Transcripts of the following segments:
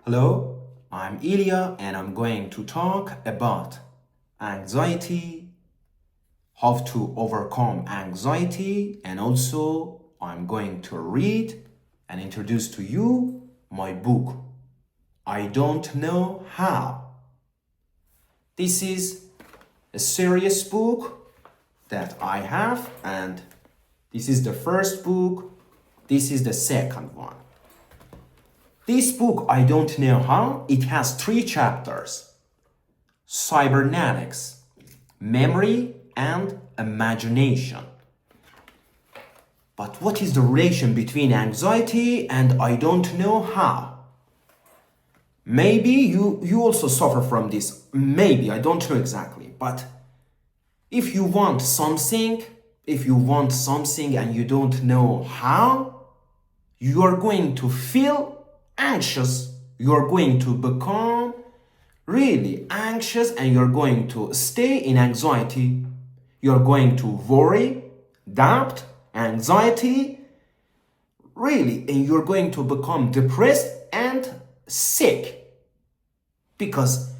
Hello, I'm Ilia and I'm going to talk about anxiety, how to overcome anxiety, and also I'm going to read and introduce to you my book, I Don't Know How. This is a serious book that I have, and this is the first book, this is the second one. This book, I Don't Know How, it has 3 chapters: Cybernetics, memory, and imagination. But what is the relation between anxiety and I don't know how? Maybe you also suffer from this. Maybe, I don't know exactly. But if you want something and you don't know how, you are going to feel anxious, you're going to become really anxious, and you're going to stay in anxiety. You're going to worry, doubt, anxiety, really, and you're going to become depressed and sick. Because,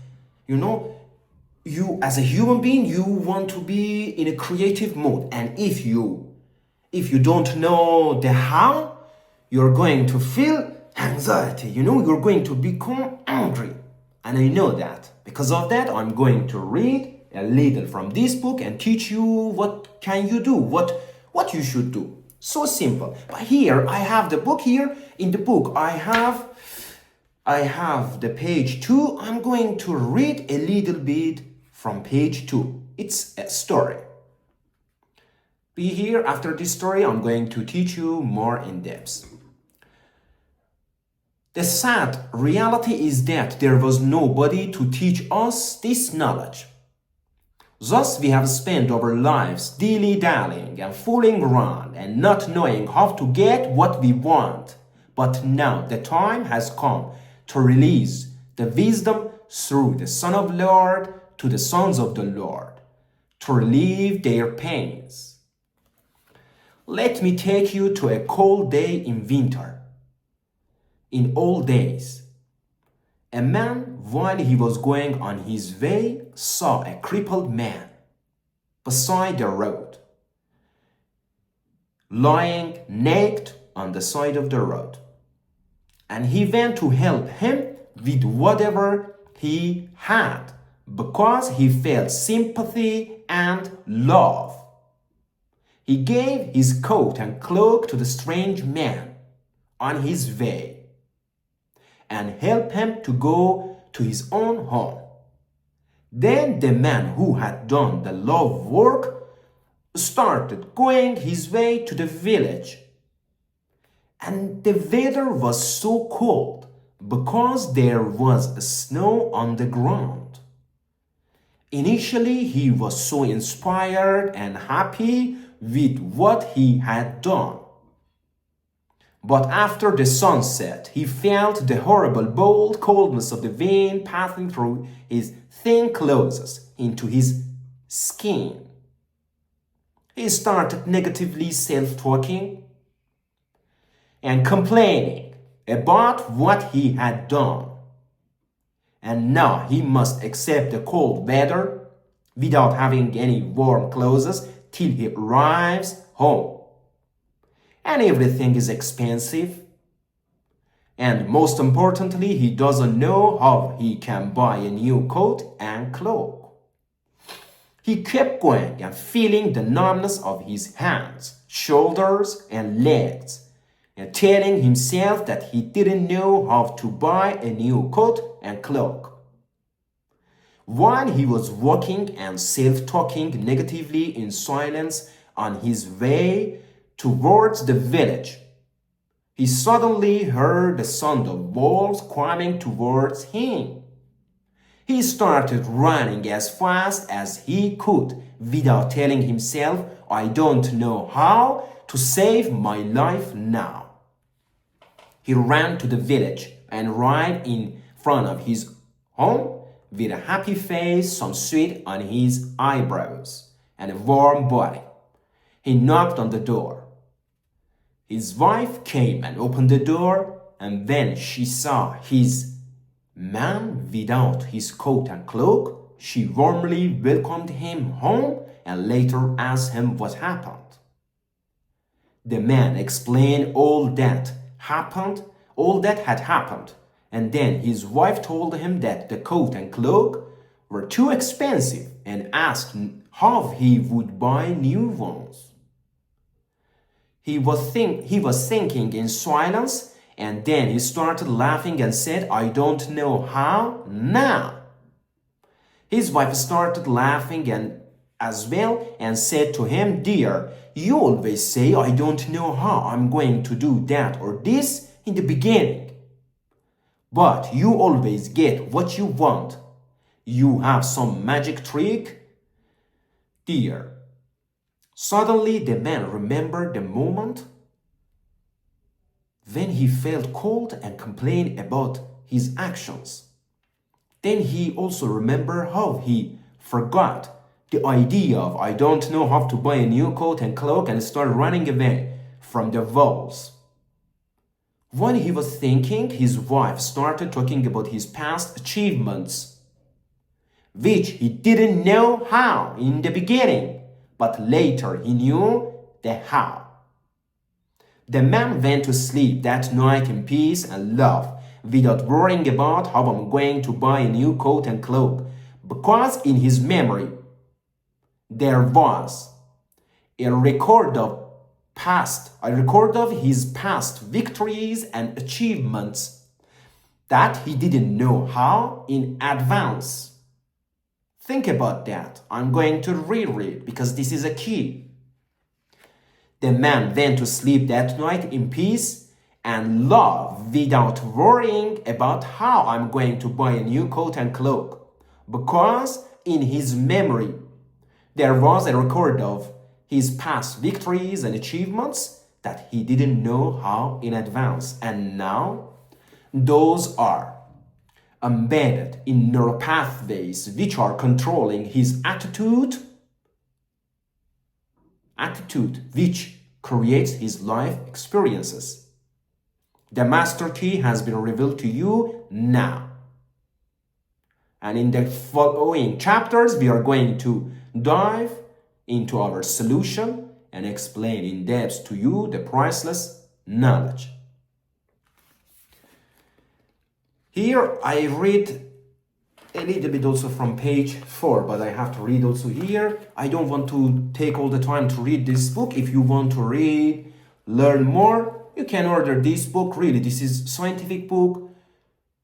you as a human being, you want to be in a creative mode. And if you don't know the how, you're going to feel anxiety, you're going to become angry. And I know that. Because of that, I'm going to read a little from this book and teach you what can you do, what you should do. So simple. But here, I have the book here. In the book, I have the page 2. I'm going to read a little bit from page 2. It's a story. Be here. After this story, I'm going to teach you more in depth. The sad reality is that there was nobody to teach us this knowledge. Thus, we have spent our lives dilly-dallying and fooling around and not knowing how to get what we want. But now the time has come to release the wisdom through the Son of the Lord to the sons of the Lord, to relieve their pains. Let me take you to a cold day in winter. In old days, a man, while he was going on his way, saw a crippled man beside the road, lying naked on the side of the road. And he went to help him with whatever he had, because he felt sympathy and love. He gave his coat and cloak to the strange man on his way and helped him to go to his own home. Then the man who had done the love work started going his way to the village. And the weather was so cold because there was snow on the ground. Initially, he was so inspired and happy with what he had done. But after the sun set, he felt the horrible bold coldness of the wind passing through his thin clothes into his skin. He started negatively self-talking and complaining about what he had done. And now he must accept the cold weather without having any warm clothes till he arrives home. And everything is expensive. And most importantly, he doesn't know how he can buy a new coat and cloak. He kept going and feeling the numbness of his hands, shoulders, and legs, and telling himself that he didn't know how to buy a new coat and cloak. While he was walking and self-talking negatively in silence on his way towards the village, he suddenly heard the sound of wolves coming towards him. He started running as fast as he could without telling himself, I don't know how to save my life now. He ran to the village and arrived in front of his home with a happy face, some sweat on his eyebrows, and a warm body. He knocked on the door. His wife came and opened the door, and then she saw his man without his coat and cloak. She warmly welcomed him home and later asked him what happened. The man explained all that had happened, and then his wife told him that the coat and cloak were too expensive and asked how he would buy new ones. He was thinking in silence, and then he started laughing and said, "I don't know how now." His wife started laughing as well and said to him, "Dear, you always say I don't know how I'm going to do that or this in the beginning. But you always get what you want. You have some magic trick, dear." Suddenly the man remembered the moment when he felt cold and complained about his actions. Then he also remembered how he forgot the idea of "I don't know how to buy a new coat and cloak" and started running away from the walls. When he was thinking, his wife started talking about his past achievements, which he didn't know how in the beginning, but later he knew the how. The man went to sleep that night in peace and love, without worrying about how I'm going to buy a new coat and cloak, because in his memory there was a record of his past victories and achievements that he didn't know how in advance. Think about that. I'm going to reread because this is a key. The man went to sleep that night in peace and love without worrying about how I'm going to buy a new coat and cloak, because in his memory there was a record of his past victories and achievements that he didn't know how in advance. And now those are embedded in neural pathways which are controlling his attitude which creates his life experiences. The master key has been revealed to you now. And in the following chapters, we are going to dive into our solution and explain in depth to you the priceless knowledge. Here I read a little bit also from page 4, but I have to read also here. I don't want to take all the time to read this book. If you want to read, learn more, you can order this book. Really, this is scientific book.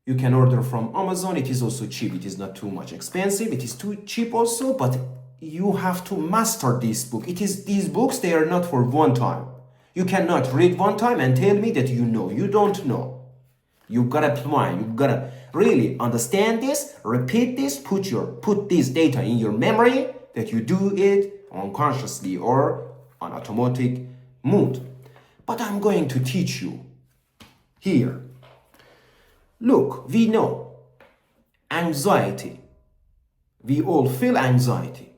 You can order from Amazon. It is also cheap. It is not too much expensive. It is too cheap also, but you have to master this book. These books, they are not for one time. You cannot read one time and tell me that you know. You don't know. You've got to apply. You've got to really understand this, repeat this, put this data in your memory, that you do it unconsciously or on automatic mode. But I'm going to teach you here. Look, we know anxiety. We all feel anxiety.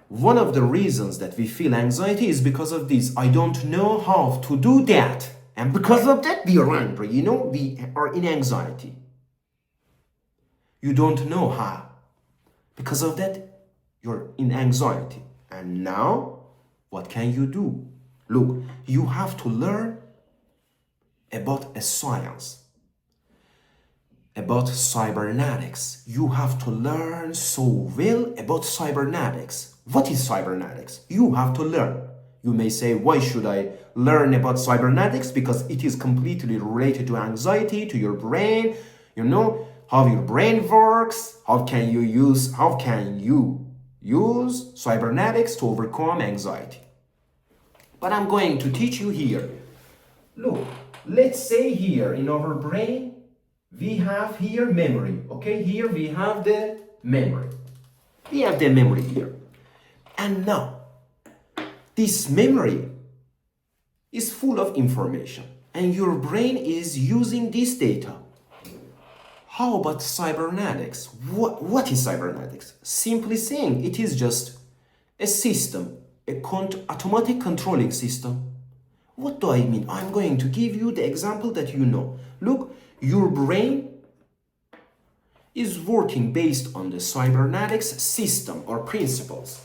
One of the reasons that we feel anxiety is because of this. I don't know how to do that. And because of that, we are angry. We are in anxiety. You don't know how. Because of that, you're in anxiety. And now, what can you do? Look, you have to learn about a science, about cybernetics. You have to learn so well about cybernetics. What is cybernetics? You have to learn. You may say, why should I learn about cybernetics? Because it is completely related to anxiety, to your brain, how your brain works. How can you use cybernetics to overcome anxiety? But I'm going to teach you here. Look, let's say here in our brain, we have here memory. Okay, here we have the memory. We have the memory here. And now, this memory is full of information and your brain is using this data. How about cybernetics? What is cybernetics? Simply saying, it is just a system, automatic controlling system. What do I mean? I'm going to give you the example that you know. Look, your brain is working based on the cybernetics system or principles.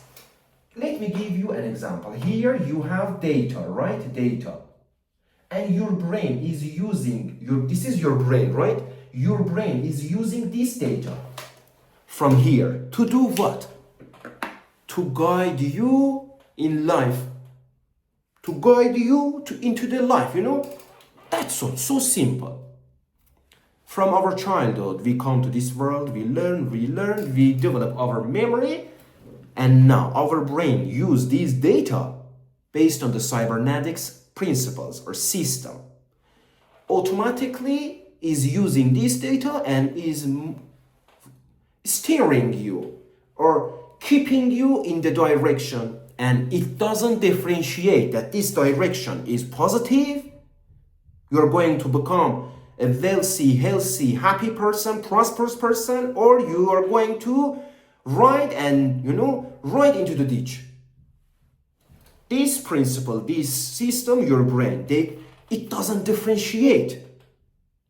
Let me give you an example. Here you have data, right? Data. And your brain is using, this is your brain, right? Your brain is using this data from here to do what? To guide you in life. To guide you into the life, That's all, so simple. From our childhood, we come to this world, we learn, we develop our memory, and now our brain use these data based on the cybernetics principles or system. Automatically is using this data and is steering you or keeping you in the direction, and it doesn't differentiate that this direction is positive. You're going to become a wealthy, healthy, happy person, prosperous person, or you are going to ride into the ditch. This principle, this system, your brain, it doesn't differentiate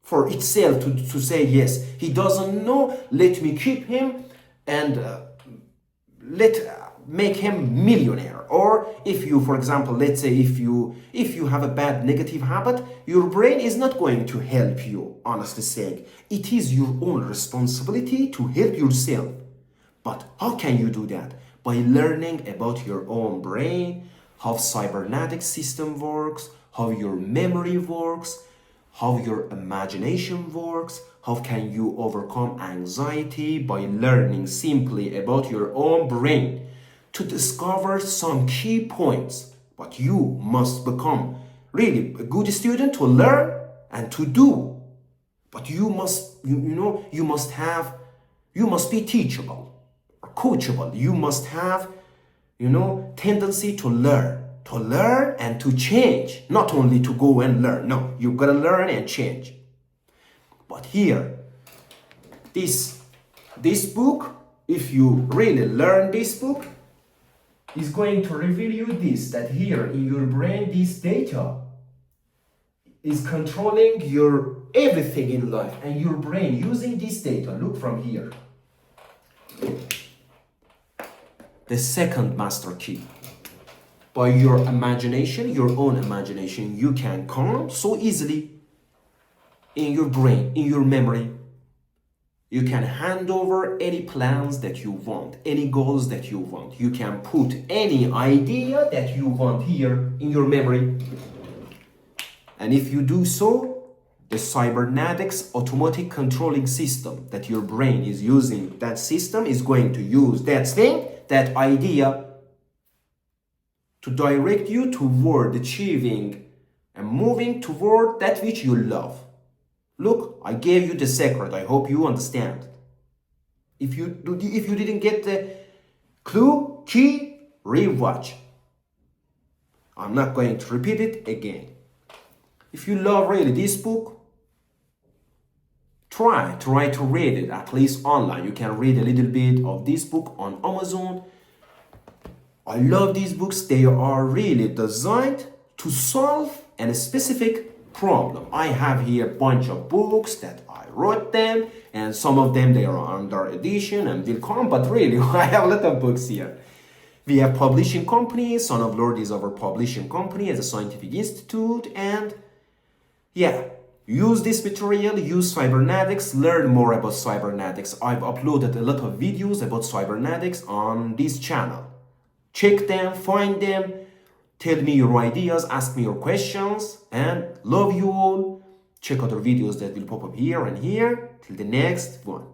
for itself to say, yes, he doesn't know, let me keep him and make him millionaire. Or if you, for example, let's say if you have a bad negative habit, your brain is not going to help you, honestly saying. It is your own responsibility to help yourself. But how can you do that? By learning about your own brain, how cybernetic system works, how your memory works, how your imagination works, how can you overcome anxiety by learning simply about your own brain. To discover some key points, but you must become really a good student to learn and to do. But you must be teachable or coachable. You must have, tendency to learn and to change, not only to go and learn. No, you've got to learn and change. But here, this book, if you really learn this book, is going to reveal you this, that here in your brain, this data is controlling your everything in life, and your brain using this data. Look from here. The second master key. By your imagination, your own imagination, you can calm so easily in your brain, in your memory. You can hand over any plans that you want, any goals that you want. You can put any idea that you want here in your memory. And if you do so, the cybernetics automatic controlling system that your brain is using, that system is going to use that thing, that idea, to direct you toward achieving and moving toward that which you love. Look, I gave you the secret. I hope you understand. If you didn't get the clue, key, rewatch. I'm not going to repeat it again. If you love really this book, try to read it, at least online. You can read a little bit of this book on Amazon. I love these books. They are really designed to solve a specific problem. I have here a bunch of books that I wrote them, and some of them they are under edition and will come, but really I have a lot of books here. We have publishing companies. Son of Lord is our publishing company as a scientific institute, and yeah, use this material, use cybernetics, learn more about cybernetics. I've uploaded a lot of videos about cybernetics on this channel. Check them, find them, tell me your ideas, ask me your questions, and love you all. Check other videos that will pop up here and here. Till the next one.